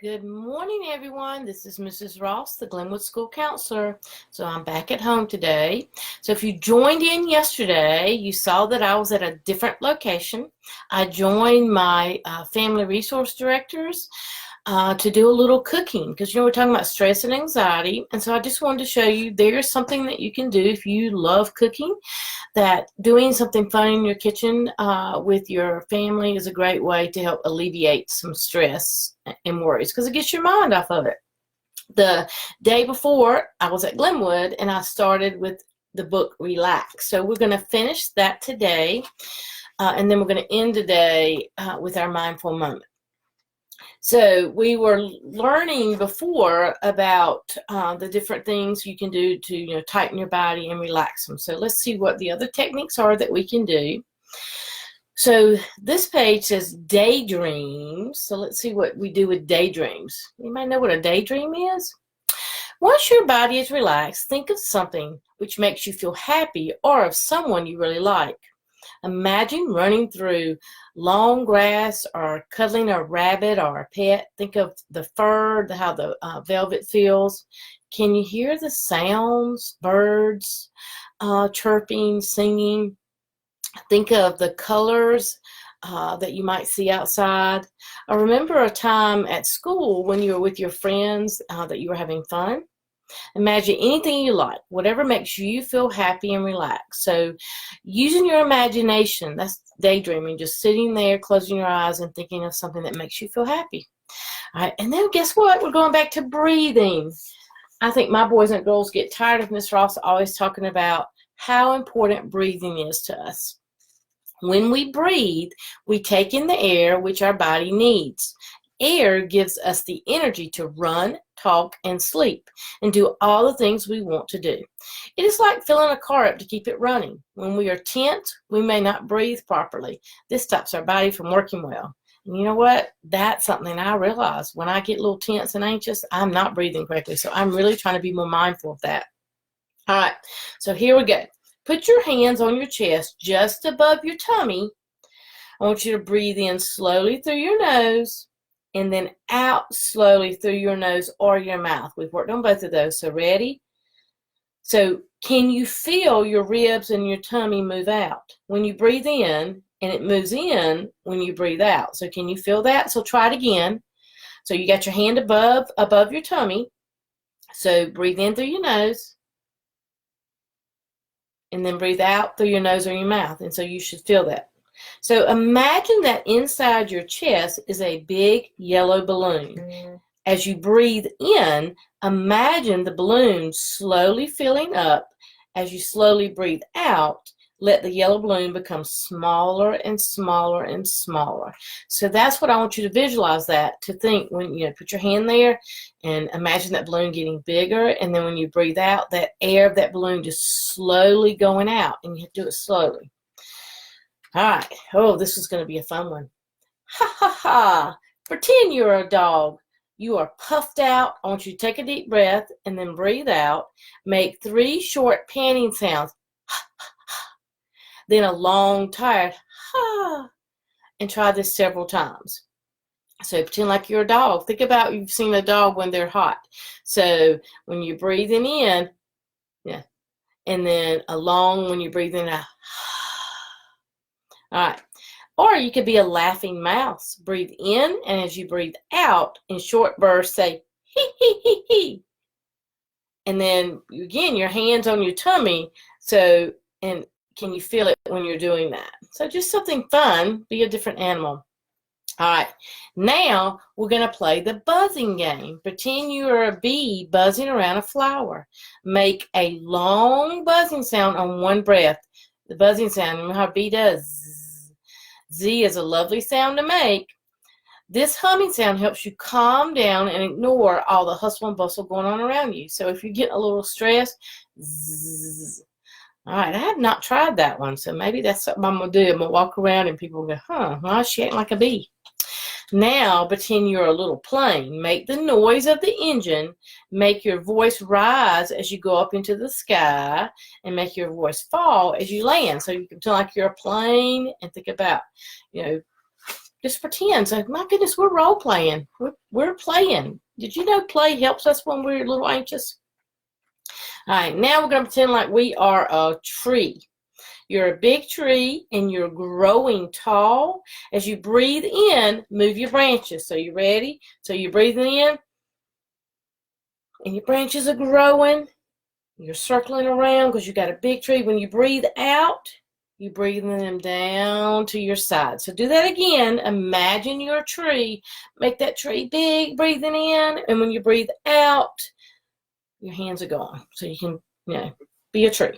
Good morning, everyone. This is Mrs. Ross, the Glenwood School Counselor. So I'm back at home today. So if you joined in yesterday, you saw that I was at a different location. I joined my family resource directors to do a little cooking because we're talking about stress and anxiety. And so I just wanted to show you there's something that you can do if you love cooking, that doing something fun in your kitchen with your family is a great way to help alleviate some stress and worries because it gets your mind off of it. The day before, I was at Glenwood and I started with the book Relax. So we're going to finish that today and then we're going to end today with our mindful moment. So we were learning before about the different things you can do to tighten your body and relax them. So let's see what the other techniques are that we can do. So this page says daydreams. So let's see what we do with daydreams. You might know what a daydream is. Once your body is relaxed, think of something which makes you feel happy or of someone you really like. Imagine running through long grass or cuddling a rabbit or a pet. Think of the fur, how the velvet feels. Can you hear the sounds, birds chirping, singing? Think of the colors that you might see outside. I remember a time at school when you were with your friends that you were having fun. Imagine anything you like, whatever makes you feel happy and relaxed. So using your imagination, that's daydreaming, just sitting there, closing your eyes and thinking of something that makes you feel happy. All right, and then guess what? We're going back to breathing. I think my boys and girls get tired of Miss Ross always talking about how important breathing is to us. When we breathe, we take in the air which our body needs. Air gives us the energy to run, talk, and sleep, and do all the things we want to do. It is like filling a car up to keep it running. When we are tense, we may not breathe properly. This stops our body from working well. And you know what? That's something I realize. When I get a little tense and anxious, I'm not breathing correctly. So I'm really trying to be more mindful of that. All right, so here we go. Put your hands on your chest just above your tummy. I want you to breathe in slowly through your nose and then out slowly through your nose or your mouth. We've worked on both of those, so ready? So can you feel your ribs and your tummy move out when you breathe in, and it moves in when you breathe out? So can you feel that? So try it again. So you got your hand above your tummy. So breathe in through your nose and then breathe out through your nose or your mouth. And so you should feel that. So imagine that inside your chest is a big yellow balloon. As you breathe in, imagine the balloon slowly filling up. As you slowly breathe out, let the yellow balloon become smaller and smaller and smaller. So that's what I want you to visualize, that, to think when put your hand there and imagine that balloon getting bigger, and then when you breathe out, that air of that balloon just slowly going out, and you have to do it slowly. All right. Oh, this is going to be a fun one. Ha ha ha. Pretend you're a dog. You are puffed out. I want you to take a deep breath and then breathe out. Make 3 short panting sounds. Then a long, tired ha. And try this several times. So pretend like you're a dog. Think about you've seen a dog when they're hot. So when you're breathing in, yeah, and then a long when you're breathing out. All right. Or you could be a laughing mouse. Breathe in, and as you breathe out, in short bursts, say, hee, hee, hee, hee. And then, again, your hands on your tummy. So, and can you feel it when you're doing that? So just something fun. Be a different animal. All right. Now, we're going to play the buzzing game. Pretend you are a bee buzzing around a flower. Make a long buzzing sound on one breath. The buzzing sound, you know how a bee does? Z is a lovely sound to make. This humming sound helps you calm down and ignore all the hustle and bustle going on around you. So if you get a little stressed, zzz. All right, I have not tried that one, so maybe that's something I'm going to do. I'm going to walk around and people will go, huh, well, she ain't like a bee. Now, pretend you're a little plane. Make the noise of the engine. Make your voice rise as you go up into the sky, and make your voice fall as you land. So you can feel like you're a plane and think about, just pretend. So, my goodness, we're role playing. We're playing. Did you know play helps us when we're a little anxious? All right, now we're going to pretend like we are a tree. You're a big tree and you're growing tall. As you breathe in, move your branches. So you ready? So you're breathing in and your branches are growing. You're circling around because you got a big tree. When you breathe out, you're breathing them down to your side. So do that again. Imagine you're a tree. Make that tree big, breathing in. And when you breathe out, your hands are gone. So you can, be a tree.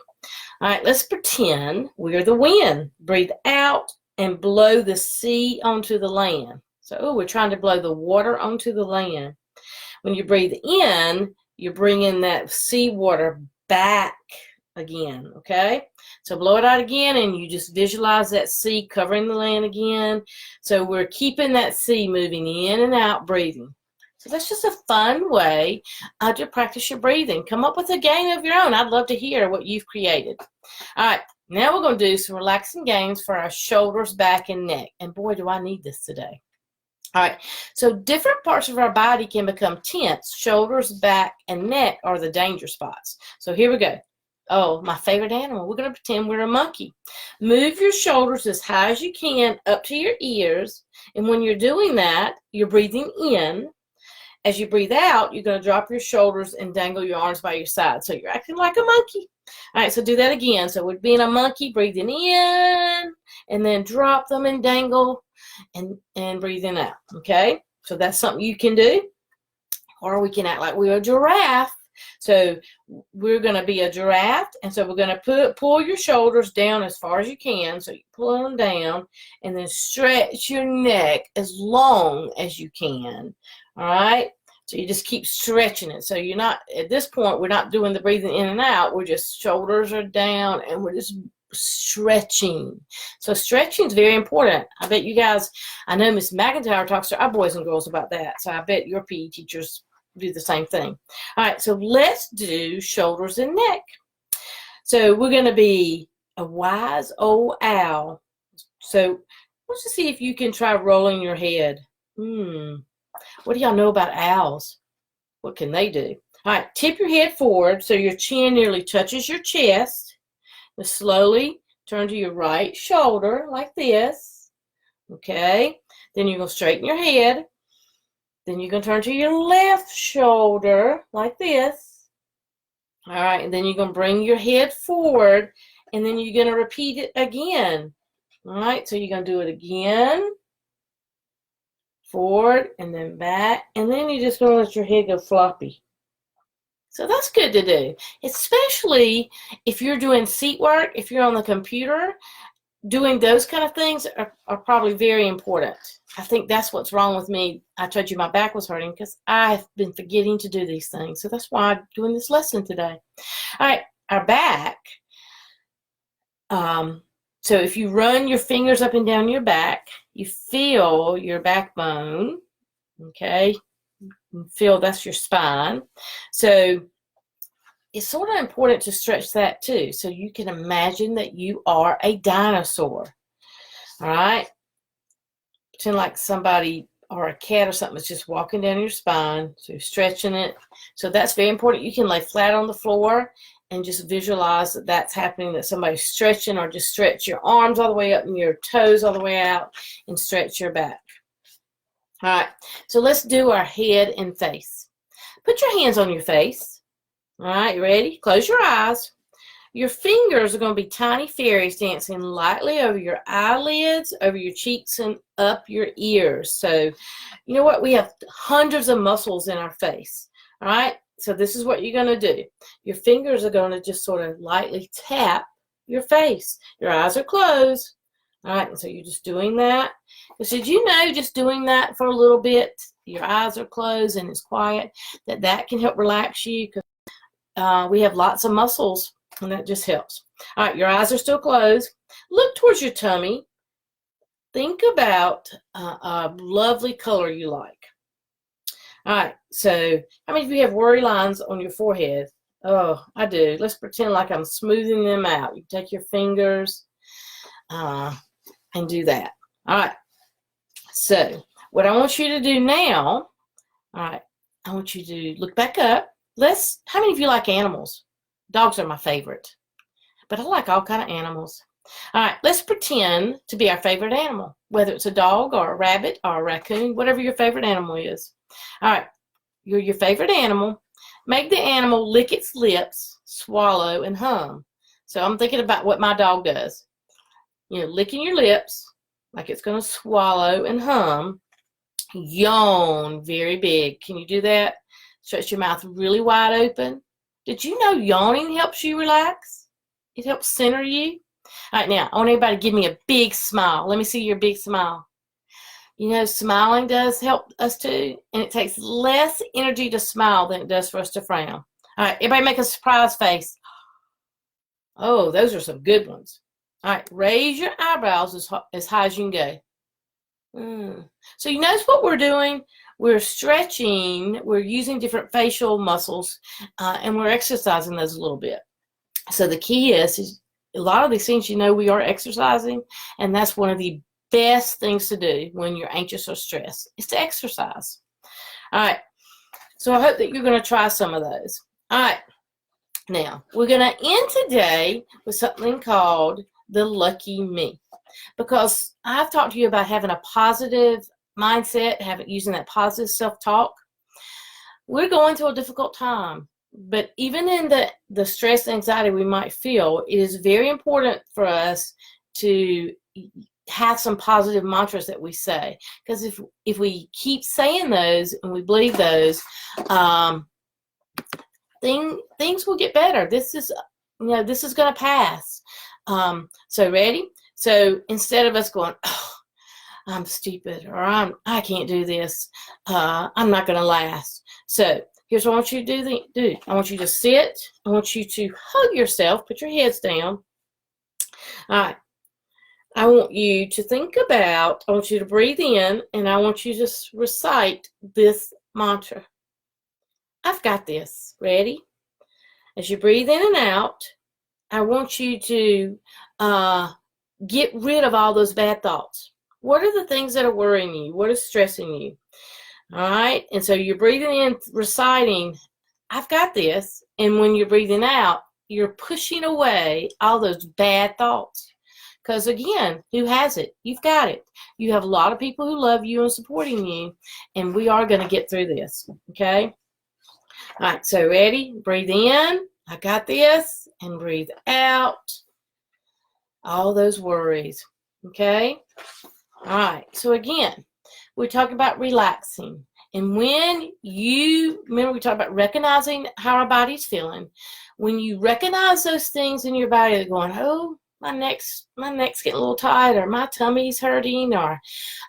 All right, let's pretend we're the wind. Breathe out and blow the sea onto the land. So, we're trying to blow the water onto the land. When you breathe in, you're bringing that sea water back again, okay? So blow it out again, and you just visualize that sea covering the land again. So we're keeping that sea moving in and out, breathing. So that's just a fun way to practice your breathing. Come up with a game of your own. I'd love to hear what you've created. All right, now we're going to do some relaxing games for our shoulders, back, and neck. And boy, do I need this today. All right, so different parts of our body can become tense. Shoulders, back, and neck are the danger spots. So here we go. Oh, my favorite animal. We're going to pretend we're a monkey. Move your shoulders as high as you can up to your ears. And when you're doing that, you're breathing in. As you breathe out, you're going to drop your shoulders and dangle your arms by your side. So you're acting like a monkey. All right, so do that again. So we're being a monkey, breathing in, and then drop them and dangle and breathing out, okay? So that's something you can do. Or we can act like we're a giraffe. So we're going to be a giraffe, and so we're going to pull your shoulders down as far as you can. So you pull them down, and then stretch your neck as long as you can. All right? So you just keep stretching it. So you're not, at this point, we're not doing the breathing in and out. We're just, shoulders are down, and we're just stretching. So stretching is very important. I bet you guys, I know Miss McIntyre talks to our boys and girls about that. So I bet your PE teachers do the same thing. All right, so let's do shoulders and neck. So we're going to be a wise old owl. So let's just see if you can try rolling your head. What do y'all know about owls? What can they do? All right, tip your head forward so your chin nearly touches your chest. Now slowly turn to your right shoulder like this. Okay, then you're going to straighten your head. Then you're going to turn to your left shoulder like this. All right, and then you're going to bring your head forward, and then you're going to repeat it again. All right, so you're going to do it again. Forward and then back, and then you're just going to let your head go floppy. So that's good to do, especially if you're doing seat work, if you're on the computer. Doing those kind of things are probably very important. I think that's what's wrong with me. I told you my back was hurting because I've been forgetting to do these things. So that's why I'm doing this lesson today. All right, our back. So if you run your fingers up and down your back, you feel your backbone, okay? You feel that's your spine. So it's sort of important to stretch that too, so you can imagine that you are a dinosaur. All right? Pretend like somebody or a cat or something is just walking down your spine, so you're stretching it. So that's very important. You can lay flat on the floor and just visualize that that's happening, that somebody's stretching, or just stretch your arms all the way up and your toes all the way out and stretch your back. All right, so let's do our head and face. Put your hands on your face. All right, you ready? Close your eyes. Your fingers are going to be tiny fairies dancing lightly over your eyelids, over your cheeks, and up your ears. So, you know what? We have hundreds of muscles in our face. All right? So this is what you're going to do. Your fingers are going to just sort of lightly tap your face. Your eyes are closed. All right, and so you're just doing that. Because did you know just doing that for a little bit, your eyes are closed and it's quiet, that can help relax you? Because we have lots of muscles, and that just helps. All right, your eyes are still closed. Look towards your tummy. Think about a lovely color you like. All right, so how many of you have worry lines on your forehead? Oh, I do. Let's pretend like I'm smoothing them out. You take your fingers and do that. All right. So what I want you to do now, all right, I want you to look back up. How many of you like animals? Dogs are my favorite, but I like all kind of animals. All right, let's pretend to be our favorite animal, whether it's a dog or a rabbit or a raccoon, whatever your favorite animal is. All right, you're your favorite animal. Make the animal lick its lips, swallow, and hum. So I'm thinking about what my dog does. You know, licking your lips like it's going to swallow and hum. Yawn very big. Can you do that? Stretch your mouth really wide open. Did you know yawning helps you relax? It helps center you. All right, now, I want everybody to give me a big smile. Let me see your big smile. You know, smiling does help us too, and it takes less energy to smile than it does for us to frown. All right, everybody make a surprise face. Oh, those are some good ones. All right, raise your eyebrows as high as you can go. So you notice what we're doing? We're stretching, we're using different facial muscles, and we're exercising those a little bit. So the key is a lot of these things, you know, we are exercising, and that's one of the best things to do when you're anxious or stressed, is to exercise. All right, so I hope that you're going to try some of those. All right, now we're going to end today with something called the Lucky Me, because I've talked to you about having a positive mindset, using that positive self-talk. We're going through a difficult time, but even in the stress and anxiety we might feel, it is very important for us to have some positive mantras that we say, because if we keep saying those and we believe those, things will get better. This is going to pass. So ready? So instead of us going, oh, I'm stupid, or I can't do this, I'm not going to last. So here's what I want you to do. I want you to sit. I want you to hug yourself. Put your heads down. All right. I want you to I want you to breathe in, and I want you to recite this mantra. I've got this. Ready? As you breathe in and out, I want you to get rid of all those bad thoughts. What are the things that are worrying you? What is stressing you? All right? And so you're breathing in, reciting, I've got this. And when you're breathing out, you're pushing away all those bad thoughts. Because again, who has it? You've got it. You have a lot of people who love you and supporting you, and we are going to get through this, okay? All right, so ready? Breathe in, I got this, and breathe out all those worries, okay? All right, so again, we're talking about relaxing. And when remember we talked about recognizing how our body's feeling. When you recognize those things in your body, they're going, oh, my neck's getting a little tight, or my tummy's hurting, or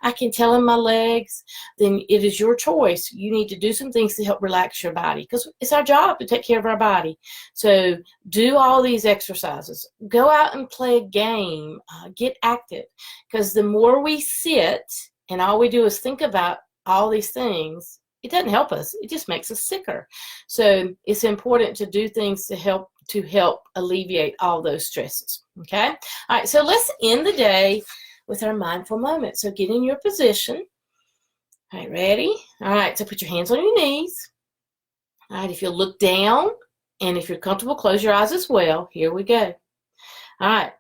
I can tell in my legs, then it is your choice. You need to do some things to help relax your body, because it's our job to take care of our body. So do all these exercises. Go out and play a game. Get active, because the more we sit and all we do is think about all these things, it doesn't help us. It just makes us sicker. So it's important to do things to help alleviate all those stresses. Okay? All right, so let's end the day with our mindful moment. So get in your position. All right, ready? All right, so put your hands on your knees. All right, if you'll look down, and if you're comfortable, close your eyes as well. Here we go. All right,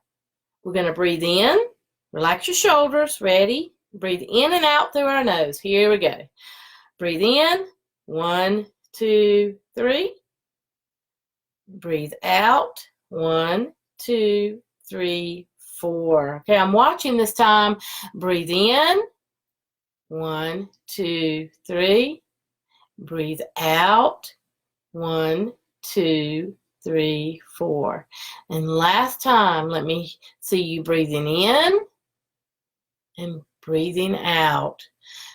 we're going to breathe in. Relax your shoulders. Ready? Breathe in and out through our nose. Here we go. Breathe in. 1, 2, 3. Breathe out. 1, 2, 3, 4. Okay, I'm watching this time. Breathe in. 1, 2, 3. Breathe out. 1, 2, 3, 4. And last time, let me see you breathing in and breathing out.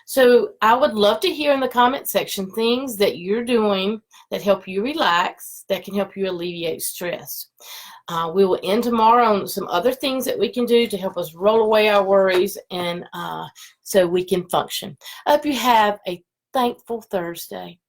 So I would love to hear in the comment section things that you're doing that help you relax, that can help you alleviate stress. We will end tomorrow on some other things that we can do to help us roll away our worries, and so we can function. I hope you have a thankful Thursday.